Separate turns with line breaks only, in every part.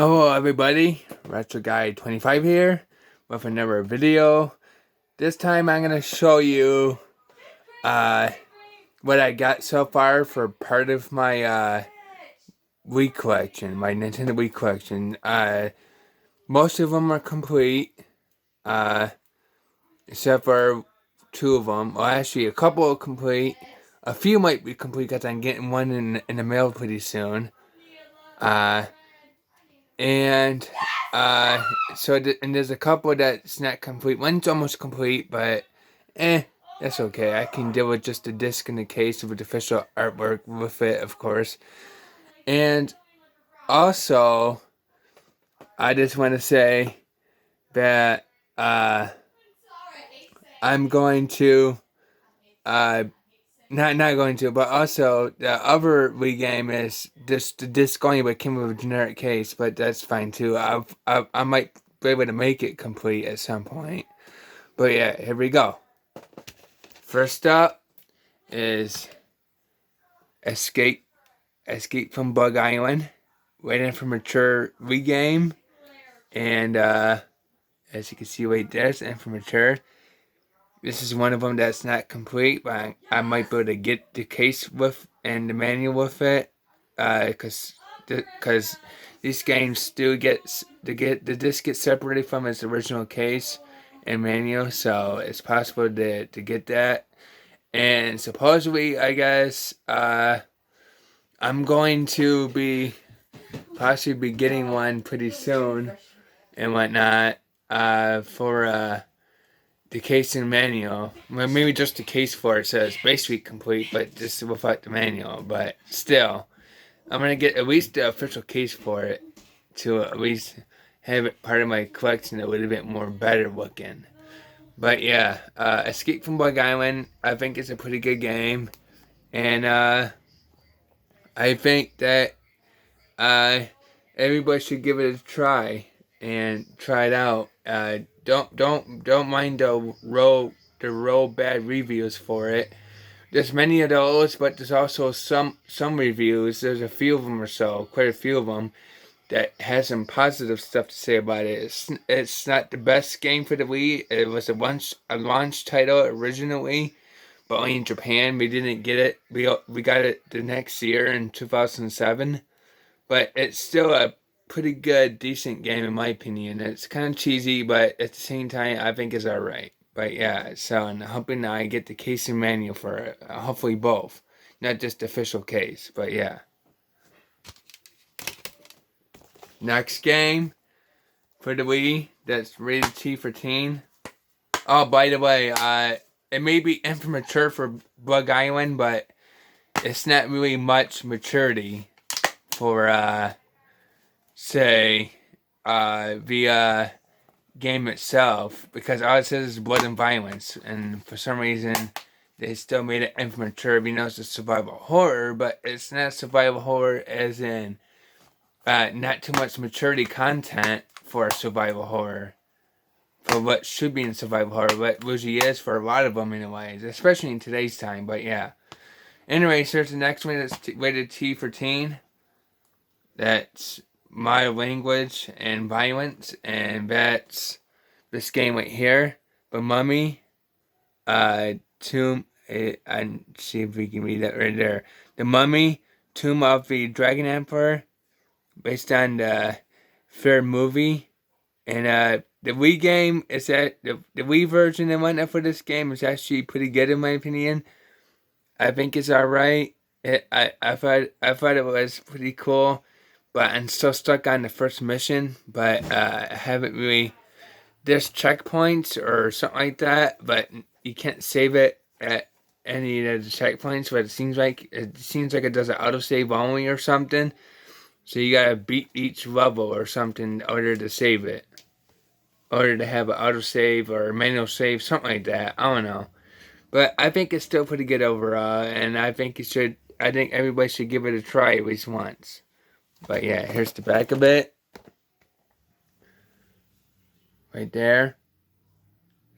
Hello everybody, Retro Guy 25 here with another video. This time I'm going to show you what I got so far for part of my Wii collection, my Nintendo Wii collection. Most of them are complete, except for two of them. Well, actually a couple are complete. A few might be complete because I'm getting one in the mail pretty soon. And and there's a couple that's not complete. One's almost complete, but that's okay. I can deal with just the disc and the case with official artwork with it, of course. And also, I just want to say that I'm going to not going to, but also the other Wii game is just the disc only, but came with a generic case, but that's fine too. I might be able to make it complete at some point. But yeah, here we go. First up is Escape from Bug Island. Waiting for mature Wii game. And as you can see right there, it's for mature. This is one of them that's not complete, but I might be able to get the case with and the manual with it, because these games still the disc gets separated from its original case and manual, so it's possible to get that. And supposedly, I guess I'm going to be possibly getting one pretty soon and whatnot for the case and manual. Well, maybe just the case for it says basically complete, but just without the manual. But still, I'm gonna get at least the official case for it to at least have it part of my collection a little bit more better looking. But yeah, Escape from Bug Island, I think it's a pretty good game, and I think that everybody should give it a try and try it out. Don't mind the real bad reviews for it. There's many of those, but there's also some reviews. There's a few of them or so, quite a few of them, that has some positive stuff to say about it. It's not the best game for the Wii. It was a launch title originally, but only in Japan. We didn't get it. We got it the next year in 2007. But it's still a pretty good, decent game in my opinion. It's kind of cheesy, but at the same time, I think it's alright. But yeah, so I'm hoping I get the case and manual for it. Hopefully both. Not just the official case, but yeah. Next game for the Wii that's rated T for teen. Oh, by the way, it may be immature for Bug Island, but it's not really much maturity for say the game itself, because all it says is blood and violence, and for some reason they still made it immature. We know it's a survival horror, but it's not survival horror as in not too much maturity content for a survival horror, for what should be in survival horror, what usually is for a lot of them anyways, especially in today's time. But yeah, anyway, so here's the next one that's rated T for teen. That's my language and violence, and that's this game right here. The Mummy, Tomb, and see if we can read that right there. The Mummy, Tomb of the Dragon Emperor, based on the Fair movie, and the Wii game is that the Wii version and whatnot for this game is actually pretty good in my opinion. I think it's alright. I thought it was pretty cool. But I'm still stuck on the first mission, but I haven't really. There's checkpoints or something like that, but you can't save it at any of the checkpoints. But it seems like it does an autosave only or something. So you gotta beat each level or something in order to save it, in order to have an autosave or a manual save, something like that. I don't know, but I think it's still pretty good overall, and I think it should. I think everybody should give it a try at least once. But yeah, here's the back of it. Right there.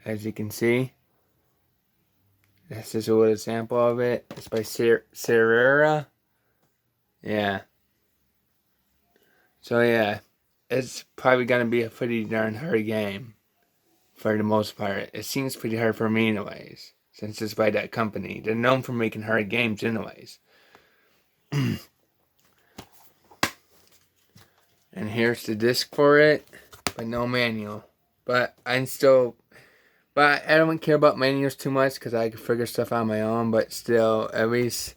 As you can see. This is a little sample of it. It's by Serera. Yeah. So yeah. it's probably going to be a pretty darn hard game for the most part. It seems pretty hard for me anyways, since it's by that company. They're known for making hard games anyways. And here's the disc for it, but no manual. But I don't care about manuals too much because I can figure stuff out on my own. But still, at least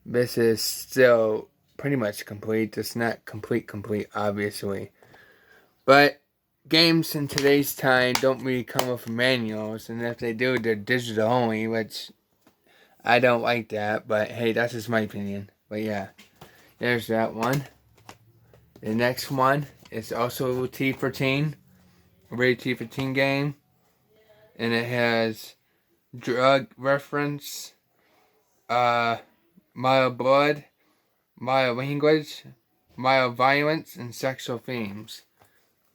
this is still pretty much complete. It's not complete, obviously. But games in today's time don't really come with manuals, and if they do, they're digital only, which I don't like that. But hey, that's just my opinion. But yeah, there's that one. The next one is also T for Teen, a rated T for Teen game, and it has drug reference, mild blood, mild language, mild violence, and sexual themes.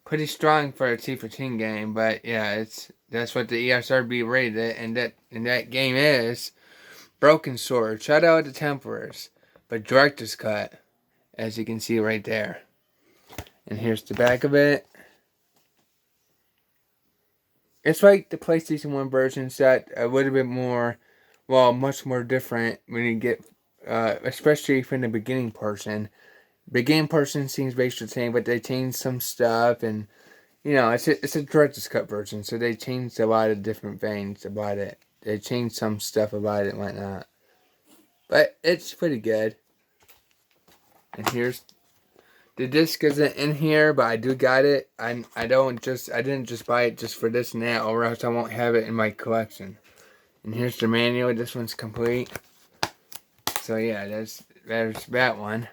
Pretty strong for a T for Teen game, but yeah, that's what the ESRB rated it, and that game is Broken Sword, Shadow of the Templars, but director's cut, as you can see right there. And here's the back of it. It's like the PlayStation 1 version set, a little bit more, well, much more different when you get, especially from the beginning portion. Beginning portion seems basically the same, but they changed some stuff, and, you know, it's a director's cut version, so they changed a lot of different things about it. They changed some stuff about it and whatnot. But it's pretty good. And here's the disc isn't in here, but I do got it. I didn't just buy it just for this and that, or else I won't have it in my collection. And here's the manual. This one's complete. So yeah, there's that one.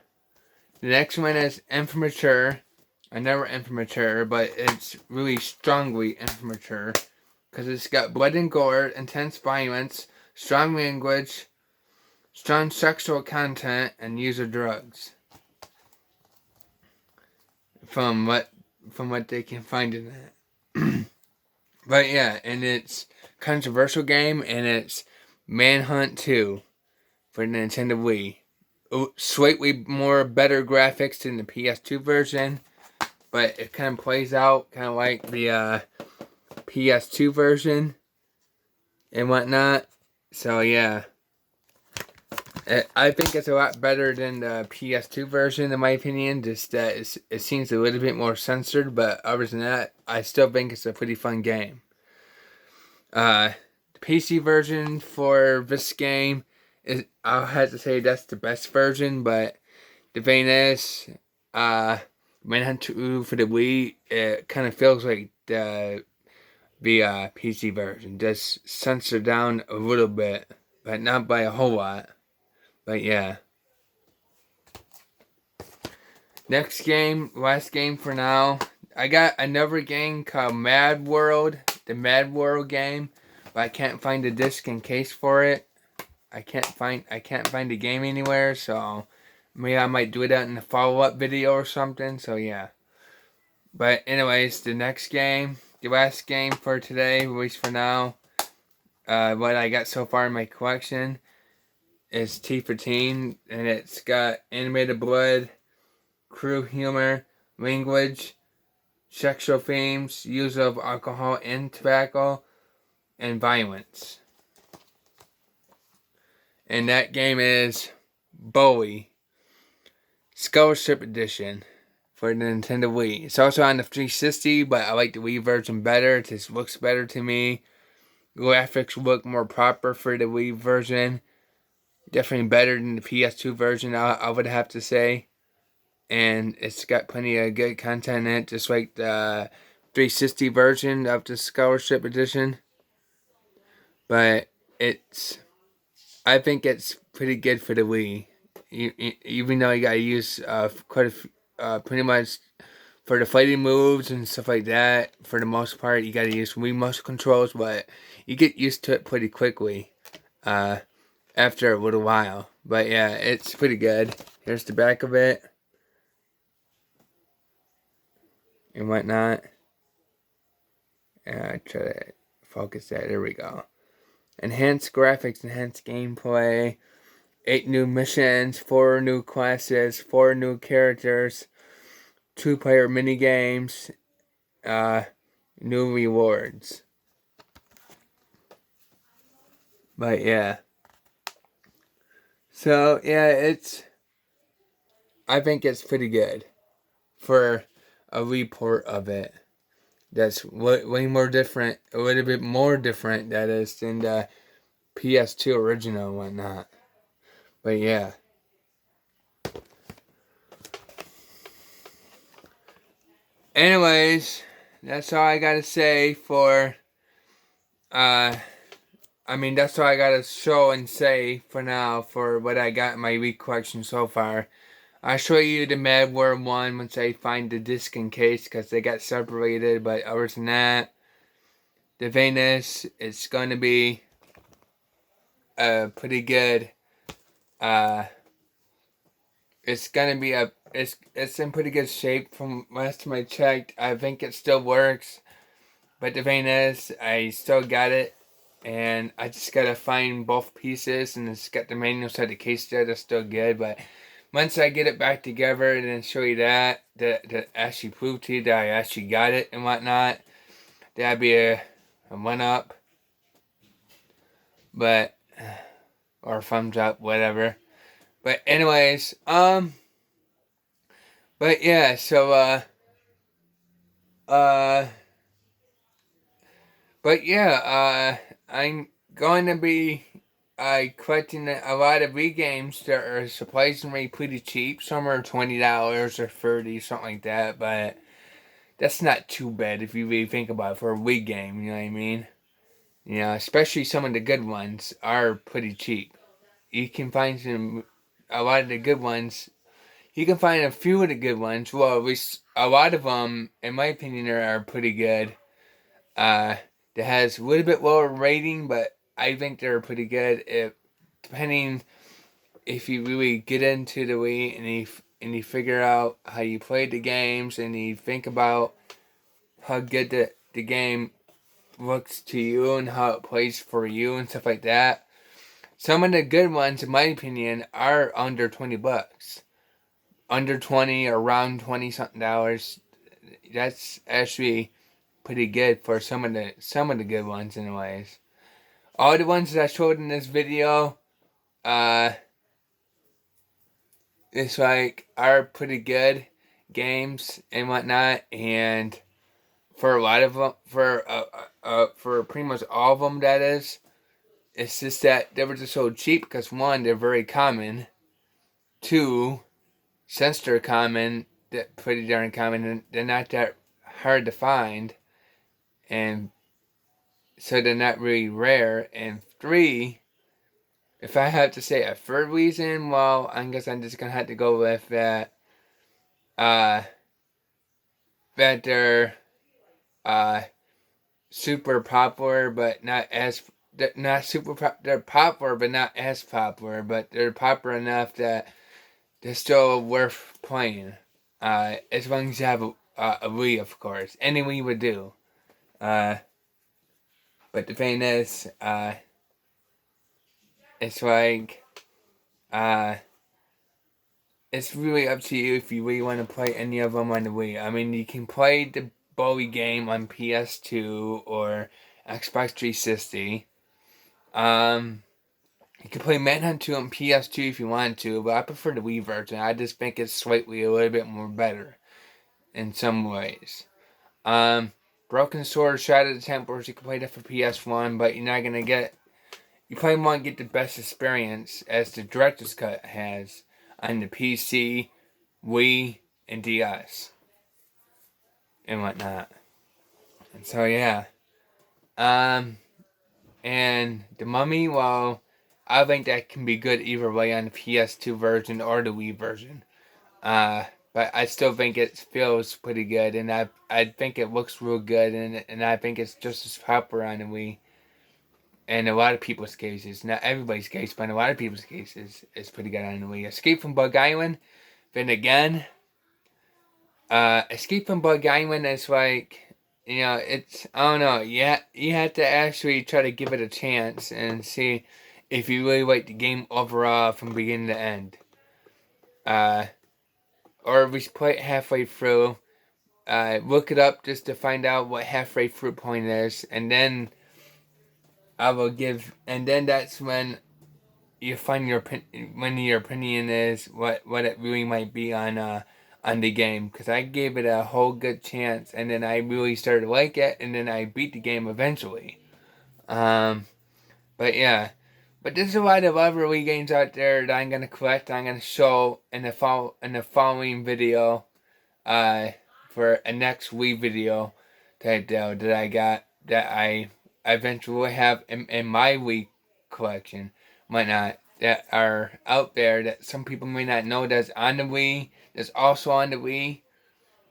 The next one is M for Mature. I never M for Mature, but it's really strongly M for Mature, because it's got blood and gore, intense violence, strong language, strong sexual content, and use of drugs. From what they can find in that. But yeah, and it's a controversial game, and it's Manhunt 2 for the Nintendo Wii. Slightly more better graphics than the PS2 version, but it kind of plays out kind of like the PS2 version and whatnot. So yeah, I think it's a lot better than the PS2 version, in my opinion. Just that it seems a little bit more censored, but other than that, I still think it's a pretty fun game. The PC version for this game is, I'll have to say that's the best version, but the thing is, Manhunt 2 for the Wii, it kind of feels like the PC version, just censored down a little bit, but not by a whole lot. But yeah. Next game, last game for now. I got another game called Mad World, the Mad World game, but I can't find a disc and case for it. I can't find the game anywhere, so maybe I might do it out in a follow-up video or something. So yeah. But anyways, the next game, the last game for today, at least for now, what I got so far in my collection is T for Teen, and it's got animated blood, cruel humor, language, sexual themes, use of alcohol and tobacco, and violence. And that game is Bowie Scholarship Edition for the Nintendo Wii. It's also on the 360, but I like the Wii version better. It just looks better to me. Graphics look more proper for the Wii version. Definitely better than the PS2 version, I would have to say. And it's got plenty of good content in it, just like the 360 version of the Scholarship Edition. But I think it's pretty good for the Wii. Even though you gotta use pretty much for the fighting moves and stuff like that, for the most part, you gotta use Wii motion controls, but you get used to it pretty quickly after a little while. But yeah, it's pretty good. Here's the back of it and whatnot. Try to focus that. There we go. Enhanced graphics, enhanced gameplay, 8 new missions, 4 new classes, 4 new characters, 2-player mini games, new rewards. But yeah. So yeah, I think it's pretty good for a report of it. That's way more different, a little bit more different, that is, than the PS2 original and whatnot. But yeah. Anyways, that's all I gotta say for, that's all I gotta show and say for now for what I got in my week collection so far. I'll show you the Madware one once I find the disc and case because they got separated, but other than that, the Venus, it's gonna be pretty good. It's gonna be it's in pretty good shape from last time I checked. I think it still works, but the thing is, I still got it, and I just gotta find both pieces, and it's got the manual side of the case there. That's still good, but once I get it back together and then show you that actually prove to you that I actually got it and whatnot, that'd be a one up, but or a thumbs up, whatever. But anyways, but yeah, so but yeah, I'm going to be collecting a lot of Wii games that are surprisingly pretty cheap. Some are $20 or $30, something like that, but that's not too bad if you really think about it for a Wii game, you know what I mean? You know, especially some of the good ones are pretty cheap. You can find a lot of the good ones. You can find a few of the good ones. Well, at least a lot of them, in my opinion, are pretty good. That has a little bit lower rating, but I think they're pretty good. Depending if you really get into the Wii and you figure out how you play the games and you think about how good the game looks to you and how it plays for you and stuff like that. Some of the good ones, in my opinion, are under $20. Under 20, around 20 something dollars. That's actually pretty good for some of the good ones anyways. All the ones that I showed in this video, it's like are pretty good games and whatnot, and for a lot of them, for pretty much all of them, that is, it's just that they were just so cheap because one, they're very common. Two, since they're common, they're pretty darn common, and they're not that hard to find, and so they're not really rare. And three, if I have to say a third reason, well, I guess I'm just gonna have to go with that. That they're super popular, but not super. They're popular, but not as popular. But they're popular enough that they're still worth playing. As long as you have a Wii, of course. Any Wii would do. But the thing is, it's like, it's really up to you if you really want to play any of them on the Wii. I mean, you can play the Bowie game on PS2 or Xbox 360. You can play Manhunt 2 on PS2 if you want to, but I prefer the Wii version. I just think it's slightly a little bit more better in some ways. Broken Sword, Shadow of the Templars, you can play that for PS1, but you're not gonna get. You probably won't get the best experience as the Director's Cut has on the PC, Wii, and DS, and whatnot. And so yeah, and the Mummy, well, I think that can be good either way on the PS2 version or the Wii version. But I still think it feels pretty good, and I think it looks real good, and I think it's just as popular on the Wii. In a lot of people's cases, not everybody's case, but in a lot of people's cases, it's pretty good on the Wii. Escape from Bug Island, then again, Escape from Bug Island is like, it's, I don't know, you have to actually try to give it a chance and see if you really like the game overall from beginning to end. or we play it halfway through. Look it up just to find out what halfway through point is, and then I will give, and then that's when you find when your opinion is what it really might be on the game, because I gave it a whole good chance, and then I really started to like it, and then I beat the game eventually. But yeah, but there's a lot of other Wii games out there that I'm gonna collect. I'm gonna show in the following video, for a next Wii video that I got, that I eventually have in my Wii collection, might not, that are out there that some people may not know, that's on the Wii, that's also on the Wii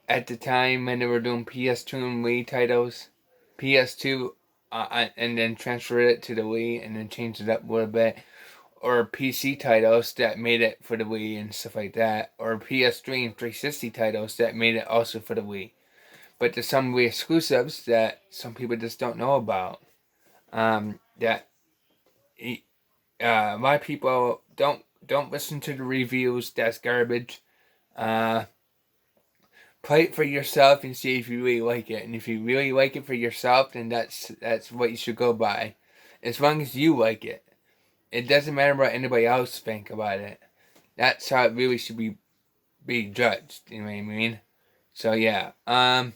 at the time when they were doing PS2 and Wii titles. PS2, and then transferred it to the Wii and then changed it up a little bit. Or PC titles that made it for the Wii and stuff like that. Or PS3 and 360 titles that made it also for the Wii. But there's some Wii exclusives that some people just don't know about. That a lot of people don't listen to the reviews. That's garbage. Play it for yourself and see if you really like it. And if you really like it for yourself, then that's what you should go by. As long as you like it. It doesn't matter what anybody else think about it. That's how it really should be judged. You know what I mean? So yeah. But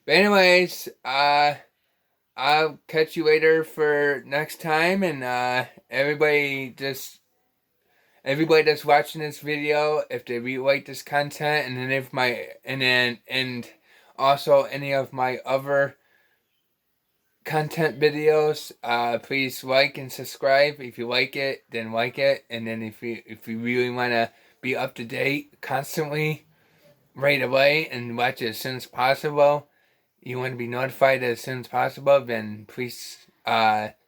anyways, I'll catch you later for next time, and everybody that's watching this video, if they really like this content, and also any of my other content videos, please like and subscribe. If you like it, then like it, and then if you really want to be up to date constantly, right away, and watch it as soon as possible, you want to be notified as soon as possible, then please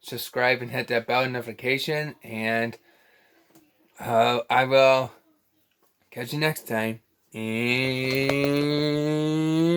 subscribe and hit that bell notification, and I will catch you next time. And